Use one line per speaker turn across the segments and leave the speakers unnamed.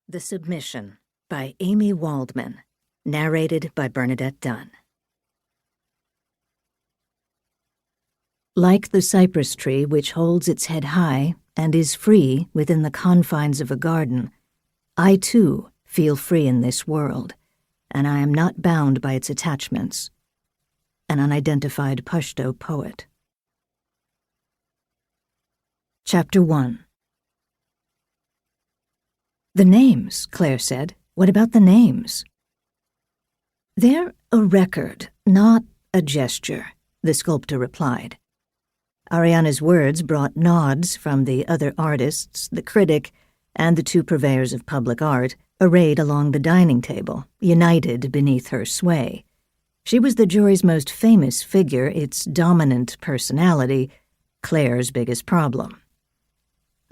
The Submission by Amy Waldman, narrated by Bernadette Dunn. Like the cypress tree which holds its head high and is free within the confines of a garden, I too feel free in this world, and I am not bound by its attachments. An unidentified Pashto poet. Chapter 1. "The names," Claire said. "What about the names?" "They're a record, not a gesture," the sculptor replied. Ariana's words brought nods from the other artists, the critic, and the two purveyors of public art, arrayed along the dining table, united beneath her sway. She was the jury's most famous figure, its dominant personality, Claire's biggest problem.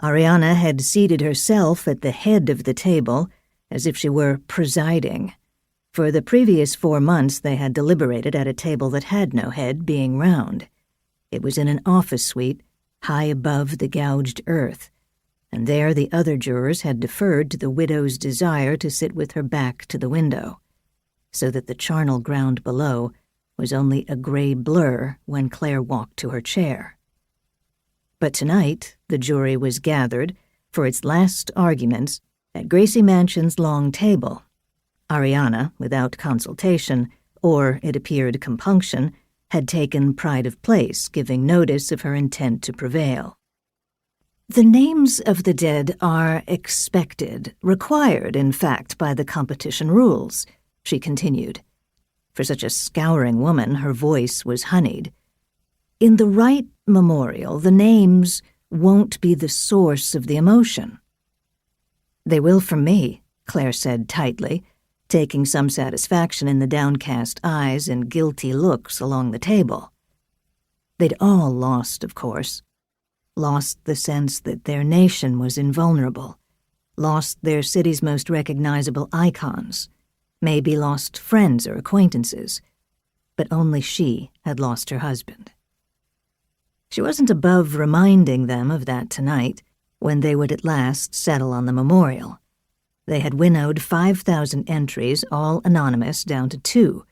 Ariana had seated herself at the head of the table, as if she were presiding. For the previous 4 months they had deliberated at a table that had no head, being round. It was in an office suite, high above the gouged earth, and there the other jurors had deferred to the widow's desire to sit with her back to the window, so that the charnel ground below was only a gray blur when Claire walked to her chair. But tonight, the jury was gathered for its last arguments at Gracie Mansion's long table. Ariana, without consultation, or, it appeared, compunction, had taken pride of place, giving notice of her intent to prevail. "The names of the dead are expected, required, in fact, by the competition rules," she continued. For such a scouring woman, her voice was honeyed. "In the right memorial, the names won't be the source of the emotion." "They will for me," Claire said tightly, taking some satisfaction in the downcast eyes and guilty looks along the table. They'd all lost, of course. Lost the sense that their nation was invulnerable. Lost their city's most recognizable icons. Maybe lost friends or acquaintances. But only she had lost her husband. She wasn't above reminding them of that tonight, when they would at last settle on the memorial. They had winnowed 5,000 entries, all anonymous, down to 2.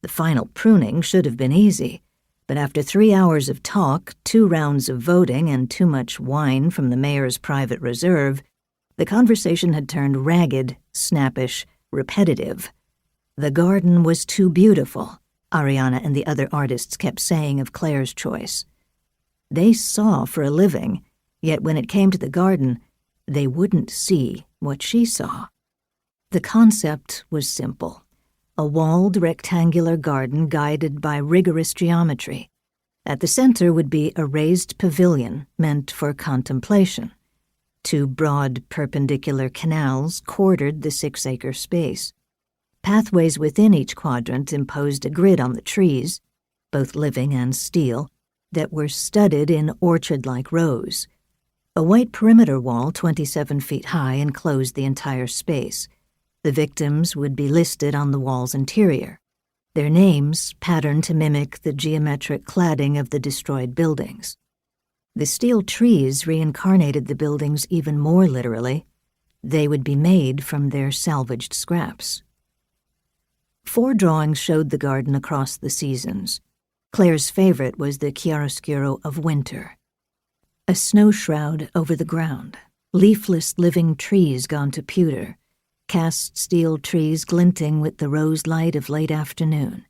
The final pruning should have been easy, but after 3 hours of talk, 2 rounds of voting, and too much wine from the mayor's private reserve, the conversation had turned ragged, snappish, repetitive. The garden was too beautiful, Ariana and the other artists kept saying of Claire's choice. They saw for a living, yet when it came to the garden, they wouldn't see what she saw. The concept was simple. A walled rectangular garden guided by rigorous geometry. At the center would be a raised pavilion meant for contemplation. 2 broad perpendicular canals quartered the 6-acre space. Pathways within each quadrant imposed a grid on the trees, both living and steel, that were studded in orchard-like rows. A white perimeter wall 27 feet high enclosed the entire space. The victims would be listed on the wall's interior, their names patterned to mimic the geometric cladding of the destroyed buildings. The steel trees reincarnated the buildings even more literally. They would be made from their salvaged scraps. 4 drawings showed the garden across the seasons. Claire's favorite was the chiaroscuro of winter. A snow shroud over the ground, leafless living trees gone to pewter, cast steel trees glinting with the rose light of late afternoon,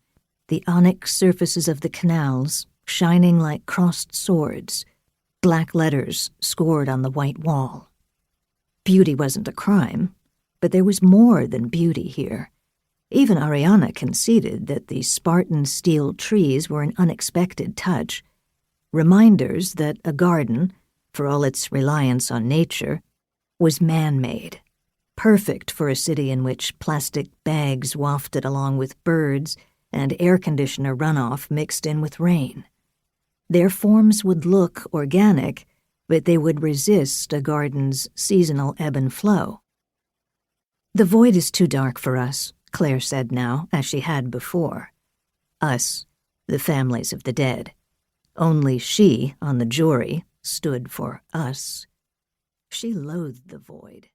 the onyx surfaces of the canals shining like crossed swords, black letters scored on the white wall. Beauty wasn't a crime, but there was more than beauty here. Even Ariana conceded that the Spartan steel trees were an unexpected touch, reminders that a garden, for all its reliance on nature, was man-made, perfect for a city in which plastic bags wafted along with birds and air conditioner runoff mixed in with rain. Their forms would look organic, but they would resist a garden's seasonal ebb and flow. "The void is too dark for us," Claire said now, as she had before. Us, the families of the dead. Only she, on the jury, stood for us. She loathed the void.